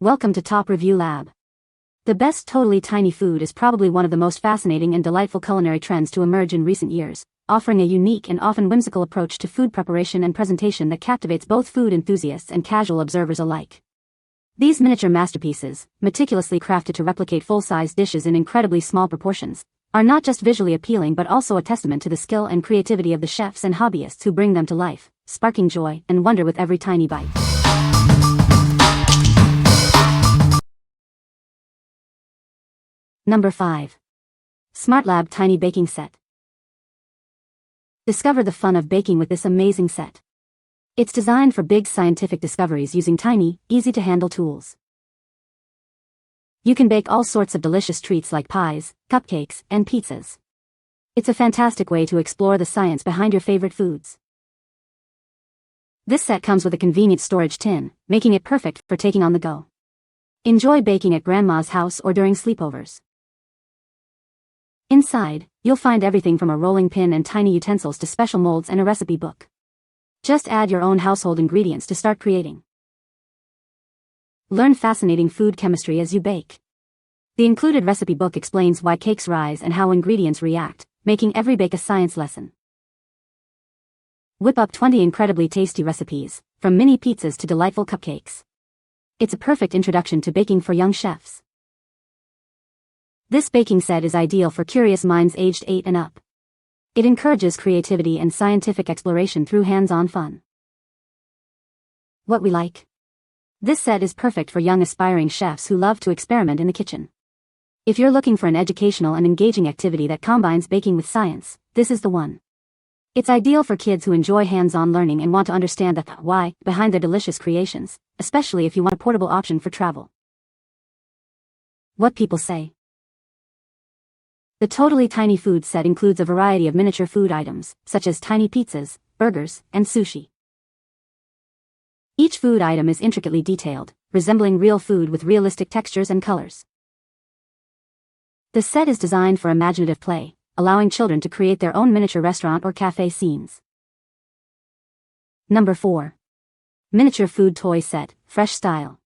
Welcome to Top Review Lab. The best totally tiny food is probably one of the most fascinating and delightful culinary trends to emerge in recent years, offering a unique and often whimsical approach to food preparation and presentation that captivates both food enthusiasts and casual observers alike. These miniature masterpieces, meticulously crafted to replicate full-size dishes in incredibly small proportions, are not just visually appealing but also a testament to the skill and creativity of the chefs and hobbyists who bring them to life, sparking joy and wonder with every tiny bite. Number 5. SmartLab Tiny Baking Set. Discover the fun of baking with this amazing set. It's designed for big scientific discoveries using tiny, easy-to-handle tools. You can bake all sorts of delicious treats like pies, cupcakes, and pizzas. It's a fantastic way to explore the science behind your favorite foods. This set comes with a convenient storage tin, making it perfect for taking on the go. Enjoy baking at grandma's house or during sleepovers. Inside, you'll find everything from a rolling pin and tiny utensils to special molds and a recipe book. Just add your own household ingredients to start creating. Learn fascinating food chemistry as you bake. The included recipe book explains why cakes rise and how ingredients react, making every bake a science lesson. Whip up 20 incredibly tasty recipes, from mini pizzas to delightful cupcakes. It's a perfect introduction to baking for young chefs. This baking set is ideal for curious minds aged 8 and up. It encourages creativity and scientific exploration through hands-on fun. What we like. This set is perfect for young aspiring chefs who love to experiment in the kitchen. If you're looking for an educational and engaging activity that combines baking with science, this is the one. It's ideal for kids who enjoy hands-on learning and want to understand the why behind their delicious creations, especially if you want a portable option for travel. What people say. The totally tiny food set includes a variety of miniature food items, such as tiny pizzas, burgers, and sushi. Each food item is intricately detailed, resembling real food with realistic textures and colors. The set is designed for imaginative play, allowing children to create their own miniature restaurant or cafe scenes. Number 4. Miniature Food Toy Set, Fresh Style.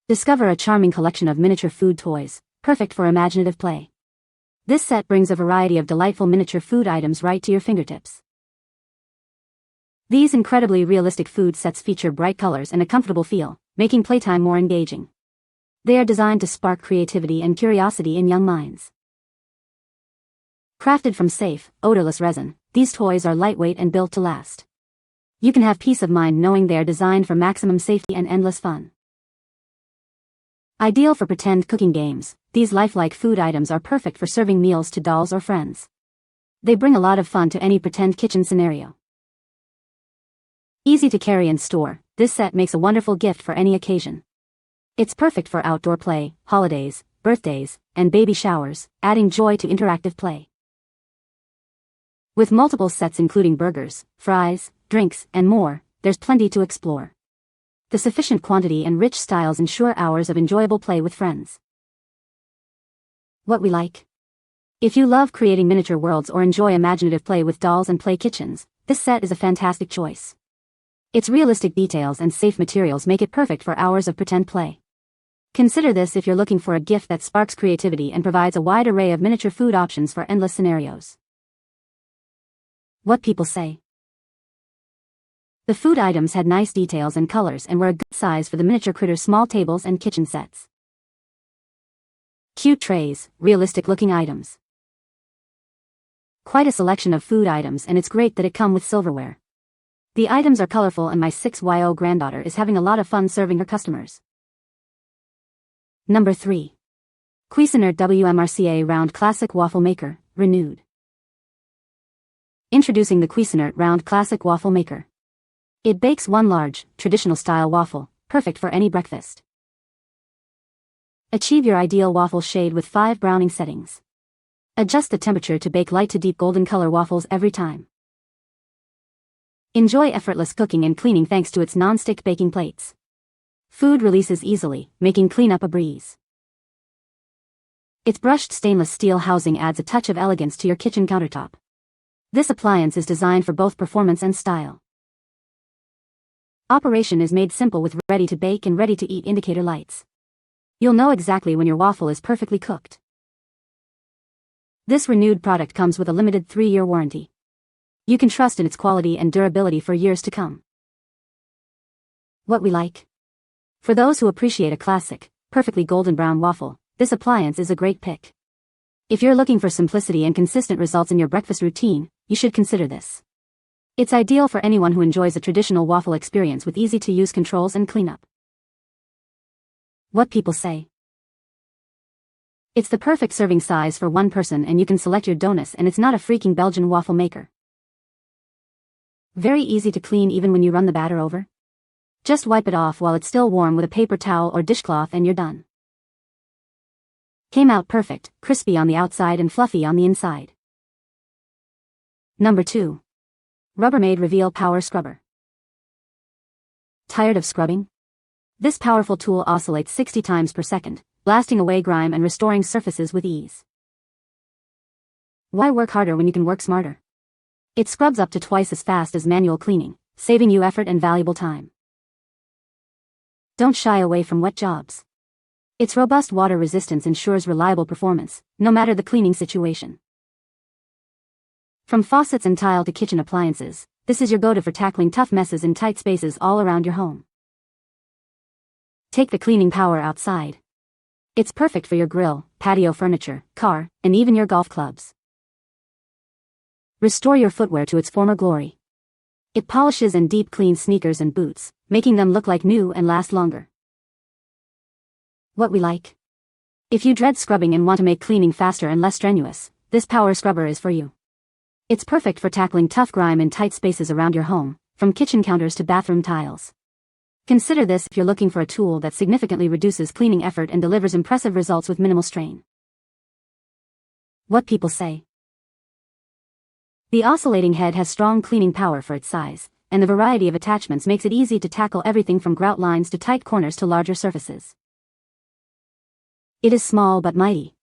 Discover a charming collection of miniature food toys, perfect for imaginative play. This set brings a variety of delightful miniature food items right to your fingertips. These incredibly realistic food sets feature bright colors and a comfortable feel, making playtime more engaging. They are designed to spark creativity and curiosity in young minds. Crafted from safe, odorless resin, these toys are lightweight and built to last. You can have peace of mind knowing they are designed for maximum safety and endless fun. Ideal for pretend cooking games, these lifelike food items are perfect for serving meals to dolls or friends. They bring a lot of fun to any pretend kitchen scenario. Easy to carry and store, this set makes a wonderful gift for any occasion. It's perfect for outdoor play, holidays, birthdays, and baby showers, adding joy to interactive play. With multiple sets including burgers, fries, drinks, and more, there's plenty to explore. The sufficient quantity and rich styles ensure hours of enjoyable play with friends. What we like. If you love creating miniature worlds or enjoy imaginative play with dolls and play kitchens, this set is a fantastic choice. Its realistic details and safe materials make it perfect for hours of pretend play. Consider this if you're looking for a gift that sparks creativity and provides a wide array of miniature food options for endless scenarios. What people say. The food items had nice details and colors and were a good size for the miniature critters' small tables and kitchen sets. Cute trays, realistic-looking items. Quite a selection of food items, and it's great that it come with silverware. The items are colorful and my 6-year-old granddaughter is having a lot of fun serving her customers. Number 3. Cuisinart WMR-CA Round Classic Waffle Maker, Renewed. Introducing the Cuisinart Round Classic Waffle Maker. It bakes one large, traditional-style waffle, perfect for any breakfast. Achieve your ideal waffle shade with 5 browning settings. Adjust the temperature to bake light to deep golden color waffles every time. Enjoy effortless cooking and cleaning thanks to its non-stick baking plates. Food releases easily, making cleanup a breeze. Its brushed stainless steel housing adds a touch of elegance to your kitchen countertop. This appliance is designed for both performance and style. Operation is made simple with ready-to-bake and ready-to-eat indicator lights. You'll know exactly when your waffle is perfectly cooked. This renewed product comes with a limited 3-year warranty. You can trust in its quality and durability for years to come. What we like. For those who appreciate a classic, perfectly golden brown waffle, this appliance is a great pick. If you're looking for simplicity and consistent results in your breakfast routine, you should consider this. It's ideal for anyone who enjoys a traditional waffle experience with easy-to-use controls and cleanup. What people say. It's the perfect serving size for one person, and you can select your donuts, and it's not a freaking Belgian waffle maker. Very easy to clean even when you run the batter over. Just wipe it off while it's still warm with a paper towel or dishcloth and you're done. Came out perfect, crispy on the outside and fluffy on the inside. Number 2. Rubbermaid Reveal Power Scrubber. Tired of scrubbing? This powerful tool oscillates 60 times per second, blasting away grime and restoring surfaces with ease. Why work harder when you can work smarter? It scrubs up to twice as fast as manual cleaning, saving you effort and valuable time. Don't shy away from wet jobs. Its robust water resistance ensures reliable performance, no matter the cleaning situation. From faucets and tile to kitchen appliances, this is your go-to for tackling tough messes in tight spaces all around your home. Take the cleaning power outside. It's perfect for your grill, patio furniture, car, and even your golf clubs. Restore your footwear to its former glory. It polishes and deep cleans sneakers and boots, making them look like new and last longer. What we like. If you dread scrubbing and want to make cleaning faster and less strenuous, this power scrubber is for you. It's perfect for tackling tough grime in tight spaces around your home, from kitchen counters to bathroom tiles. Consider this if you're looking for a tool that significantly reduces cleaning effort and delivers impressive results with minimal strain. What people say. The oscillating head has strong cleaning power for its size, and the variety of attachments makes it easy to tackle everything from grout lines to tight corners to larger surfaces. It is small but mighty.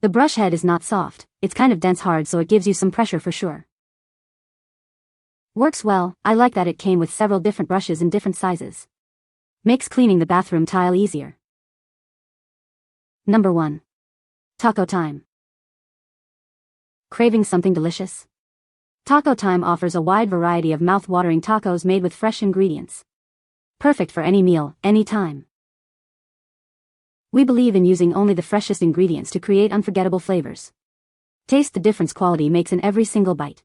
The brush head is not soft, it's kind of dense hard, so it gives you some pressure for sure. Works well. I like that it came with several different brushes in different sizes. Makes cleaning the bathroom tile easier. Number 1. Taco Time. Craving something delicious? Taco Time offers a wide variety of mouth-watering tacos made with fresh ingredients. Perfect for any meal, anytime. We believe in using only the freshest ingredients to create unforgettable flavors. Taste the difference quality makes in every single bite.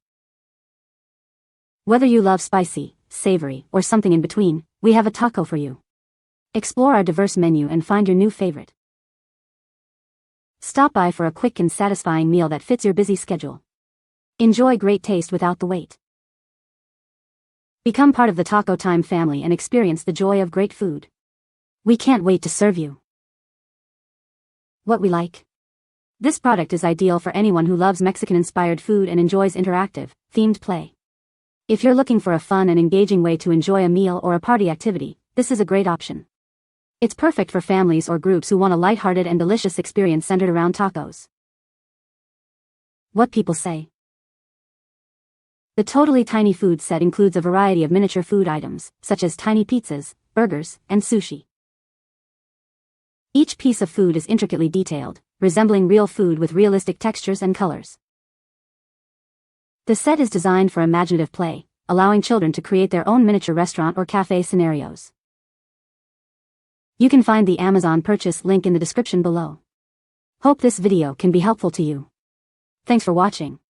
Whether you love spicy, savory, or something in between, we have a taco for you. Explore our diverse menu and find your new favorite. Stop by for a quick and satisfying meal that fits your busy schedule. Enjoy great taste without the wait. Become part of the Taco Time family and experience the joy of great food. We can't wait to serve you. What we like. This product is ideal for anyone who loves Mexican-inspired food and enjoys interactive, themed play. If you're looking for a fun and engaging way to enjoy a meal or a party activity, this is a great option. It's perfect for families or groups who want a lighthearted and delicious experience centered around tacos. What people say. The totally tiny food set includes a variety of miniature food items, such as tiny pizzas, burgers, and sushi. Each piece of food is intricately detailed, resembling real food with realistic textures and colors. The set is designed for imaginative play, allowing children to create their own miniature restaurant or cafe scenarios. You can find the Amazon purchase link in the description below. Hope this video can be helpful to you. Thanks for watching.